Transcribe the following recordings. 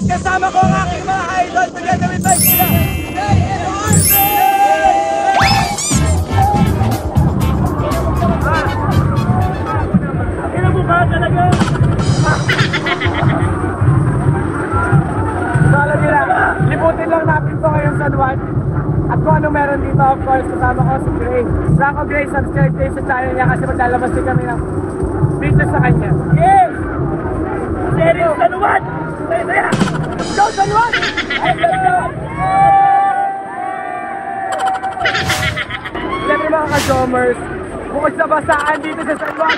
Kasama ko ang aking mga idol. Together with my sila. Kailan mo ba talaga? So alam nila, liputin lang natin to ngayon sa Juan. At kung ano meron dito, of course, kasama ko si Grace. Franco Grace, subscribe kayo sa channel niya kasi maglalabas din kami ng business sa kanya. Yes! Series sa Juan! Saya! Go San Juan! Siyempre mga ka-jomers, bukod sa basaan dito sa San Juan.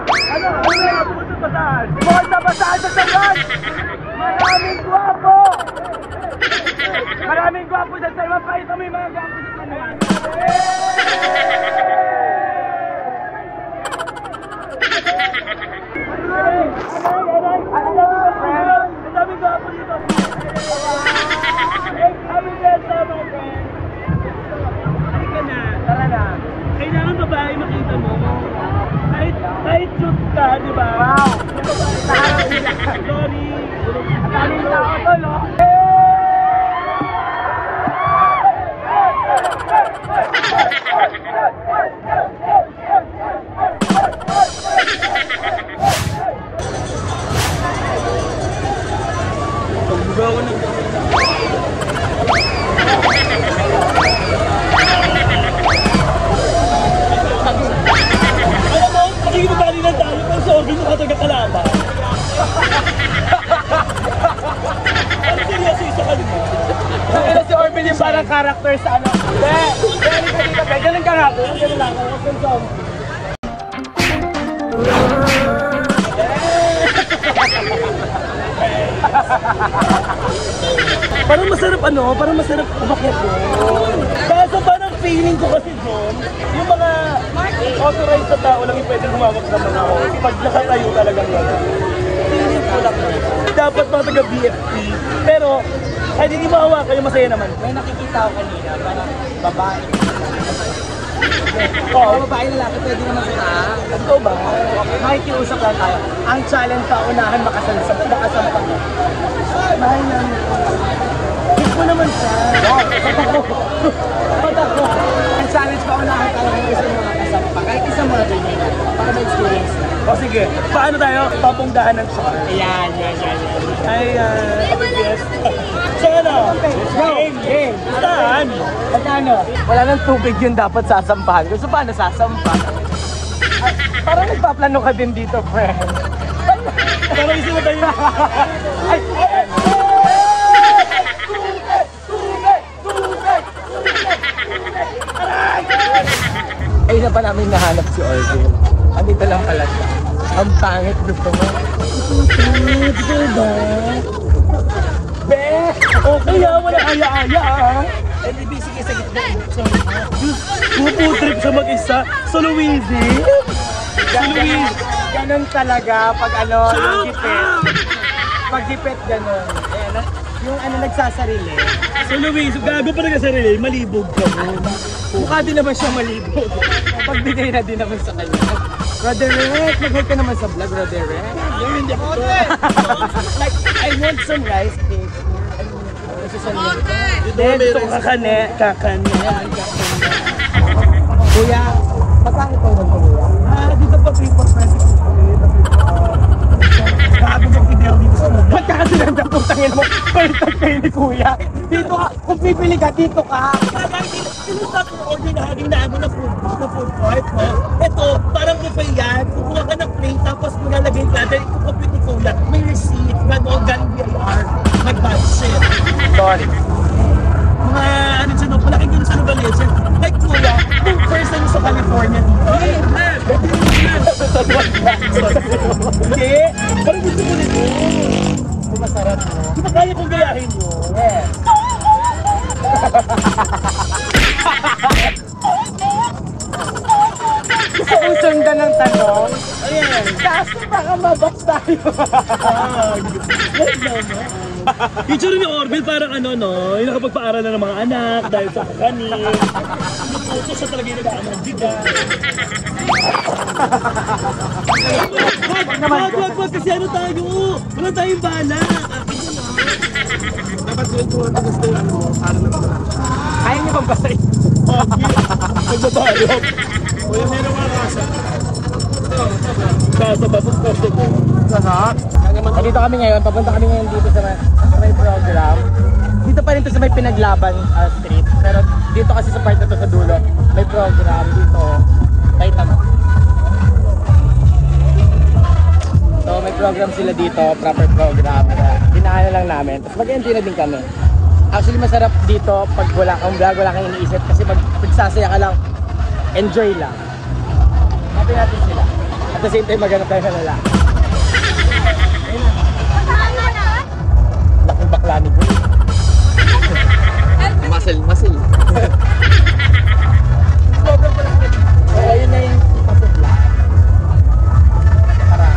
Ano? Bukod sa basaan? Bukod sa basaan sa San Juan! Maraming gwapo! Maraming gwapo sa San Juan. Pakita mo yung mga gwapo sa San Juan. Kailangan babae makita mo. Kahit shoot ka, di ba? Wow! Sorry! Daming tao to, no? Pagbuga ko ng Pagkikibali na tayo kung sa Orbin mo kataga kalaban. Ano seryoso isa ka nito? Ano si Orbin yung parang character sa ano? Hindi! Ganun ka dito, ganun ka nga po. Ganun lang, huwag kang zombie. Parang masarap ano? Parang masarap umakyat doon. Kaso parang feeling ko kasi doon, yung mga authorized na tao lang yung pwede humawak ng mga horse. Pag nakatayo talagang gano'n. Feeling ko lang naman. Dapat mga taga-BFP. Pero, kahit hindi mahawa kayo, masaya naman. May nakikita ko kanina, parang babae. Oo. Babae na laki, pwede naman sa taas. Ito ba? Makikiusap lang tayo. Ang challenge sa unahan, makasampa ka. Mahal namin. Hit mo naman siya. Patak ko. Ang challenge pa unahan tayo ng isang mga kasampa. Kahit isang mga ganyan para ma-experience na. O sige, paano tayo? Papunggahan ng shot. Ayan. Ay, yes. So ano? Game. Saan? Pagkano? Wala nang tubig yun dapat sasampahan. Gusto paano sasampa? Parang nagpaplano ka din dito, friend. Parang isip mo tayo. Ay! Ay na pa namin nahanap si Orville. Andito lang pala siya. Ang pangit gusto mo. Diba? Be! Okay wala aya-aya LB, sige sa gitna. Puputrip siya mag-isa. So Luigi? Ganon talaga pag ano, yung gipit. Pag gipit ganon. Ayan, yung ano nagsasarili. So Luigi, gago pa rin ka sarili, malibog ka mo. Mukha din naman siya malibog. Pagbigay na din naman sa kanya. Roderick, mag-help ka naman sa vlog, Roderick. Hindi ako. Like, I want some rice cake. Dito kakane. Kuya, magkano po naman kuya? Dito pa 3%. Gago ng ideo dito sa mundo. Ba't ka kasi nandiyan putangin mo? Baliktad kayo ni Kuya. Dito ka, kung pipili ka, dito ka. Sinusak mo ordinary na ano na food court, no? Ito, parang buffet yan. Kukuha ka ng plate, tapos nilalagay ka, dahil kukupit ni Kuya, may receipt, gano'n, galing BIR, nag-budget. Sorry. Mga, ano dyan, no? Malaking ganun sa Novalesia. Like Kuya, nung first time sa California dito. Hindi, parang gusto ko nito. Masarap mo. Di ba kaya kong gayahin mo? Yes. Gusto kong sundan ng tanong. Ayan. Kasi baka mabox tayo. Yung tsura ni Orville parang ano, no? Yung nakapagpaaral na ng mga anak dahil sa kakanin. Yung puso siya talaga yung nag-aano ng bigas. Wag, kasi ano tayo? Wala tayong bala. Dapat sila tuwan na gusto yung ano, para na mga. Ayaw niyo bang basahin? Nagbabalot. Kuya, meron mga kasa. Kasa ba? Kasa ko. Sarap. Dito kami ngayon, papunta kami ngayon dito sa may program. Dito pa rin to sa may Pinaglaban street. Pero dito kasi sa part na to sa dulo, may program dito. Kahit mo. So may program sila dito, proper program. Dinaanan lang namin. Tapos mag-enjoy na din kami. Actually masarap dito pag wala kang vlog, wala kang iniisip. Kasi magsasaya ka lang, enjoy lang. Happy natin sila. At the same time maghanap tayo ng lalaki. Laking bakla ni Boy. Muscle. Oo, yun na yung pasubla. Para.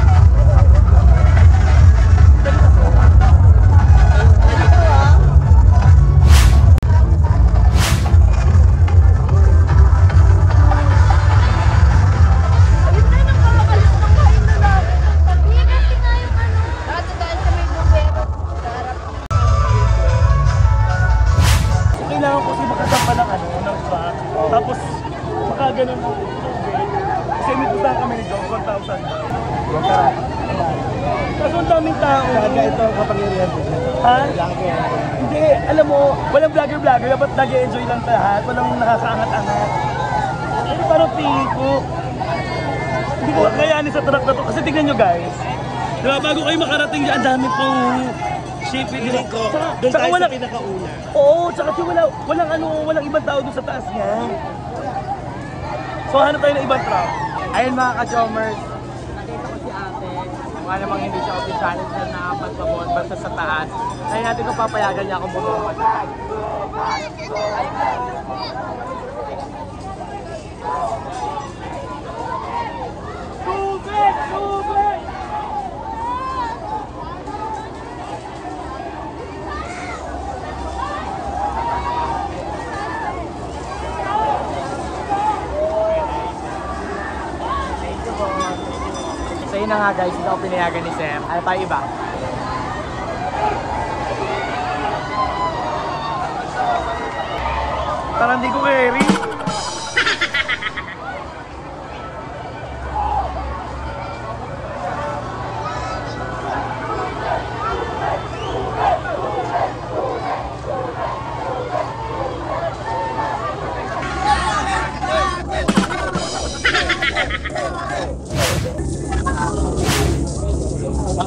Kailangan ko kasi makasapa ng ano, ng back. Tapos, makaganon mo tubig. Kasi may pustahan kami ni John, 1,000. Kaso ang daming tao. Laga ito ang kapangyarihan ko. Ha? Laga. Hindi, alam mo, walang vlogger. Dapat nag-enjoy lang lahat. Walang nakakaangat-angat. Ano parang feeling ko, hindi ko kayanin sa truck na to. Kasi tignan nyo guys. Diba, bago kayo makarating dyan, ang dami pong shipping. Doon tayo sa pinakauna. Oo, tsaka walang ibang tao doon sa taas niya. So hanap tayo ng ibang truck. Ayun mga ka-jomers, nakita ko si ate. Mukha namang hindi siya official na nakapagpabot basta sa taas. Kaya natin kung papayagan niya akong bumabot. Tubig! So yun na nga guys, hindi ako pinayagan ni Sam. Ano pa iba? Parang di ko carry.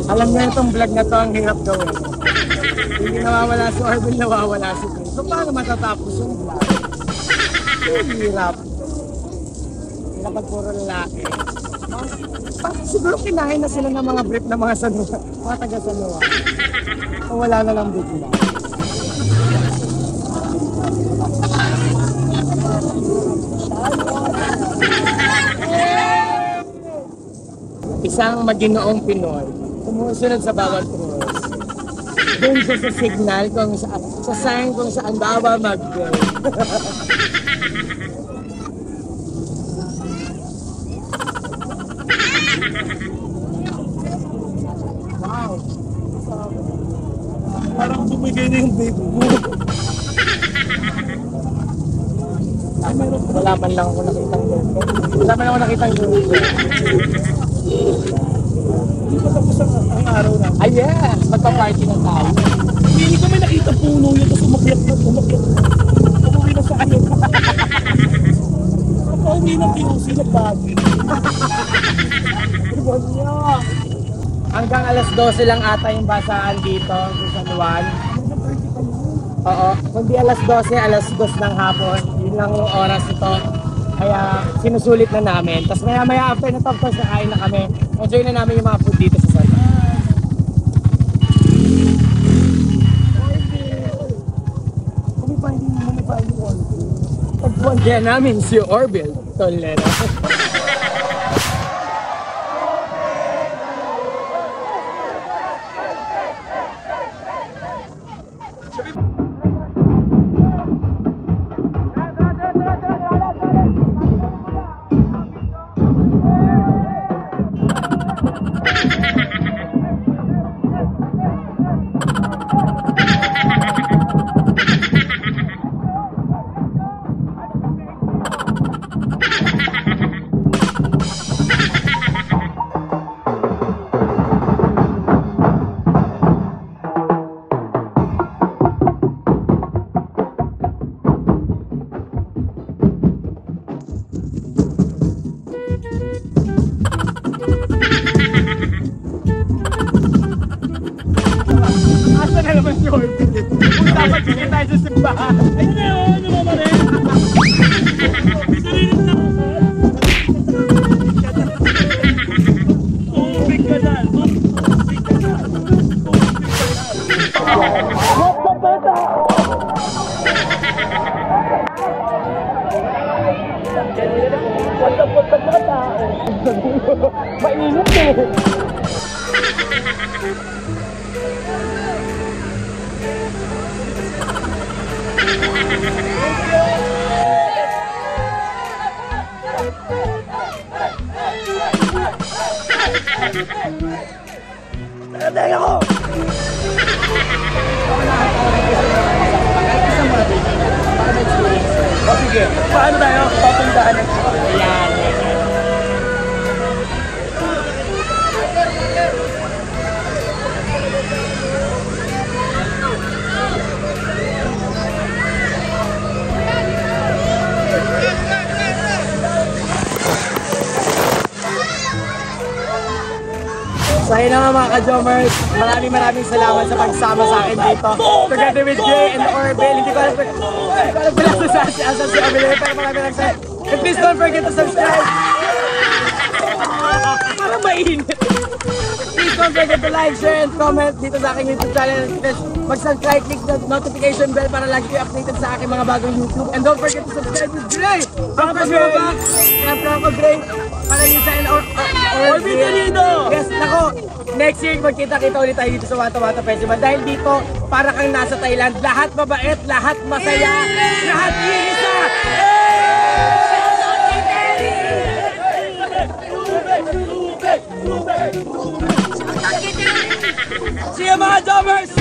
Alam niyo itong vlog na to ang hirap gawin. Hindi nawawala si Orville, nawawala si Chris. So paano matatapos yung vlog? Ang hirap. Kapag puro lalaki. Siguro kinain na sila ng mga brief na mga sanuwa. Mga taga-sanuwa. So wala na lang bigla. Isang maginoong Pinoy, sumusunod sa bawat rules. Doon siya sa signal kung saan, sa sign kung saan bawal mag-go. Wow! Parang bumigay na yung babe mo. Wala man lang ako nakitang girlfriend. Wala man lang ako nakitang girlfriend. Hindi pa tapos ang araw na. Ay yes, magpa-party na tayo. Hindi ko may nakita puno yun, tapos umakyat na. Umuwi na sa ano. Pauwi ng pinusi ng bagay. Hanggang alas 12 lang ata yung basaan dito sa San Juan. Oo, kundi alas 12, alas 2 ng hapon. Yun lang yung oras ito. Kaya sinusulit na namin. Tapos maya after na top course, nakain na kami. Enjoy na namin yung mga food dito sa San Juan. Tagpuan kaya namin si Orville Toledo. Asa na naman si Orville? Kung dapat sige tayo sa simbahan. Ayun na yun, ano ba rin? Sariling na ako. Tubig ka na. Tubig ka na. Mainit eh. Tatay ako! O sige, paano tayo? Papuntahan ng Ayan. So ayun naman mga ka-Jomers, maraming salamat sa pagsama sa akin dito. Together with Jay and Orville, hindi ko alam pala sa si Orville, pero maraming salamat. And please don't forget to subscribe. Parang mainit. Please don't forget to like, share, and comment dito sa aking YouTube channel. Please mag-subscribe, click the notification bell para lagi kayo updated sa aking mga bagong YouTube. And don't forget to subscribe with Gray! Papa Gray! Kaya Papa Gray, para yun sa Orville dito! Yes, nako! Next year, magkita-kita ulit tayo dito sa Wata Wata Festival. Dahil dito, para kang nasa Thailand, lahat mabait, lahat masaya, lahat iisa! See you mga Jobbers!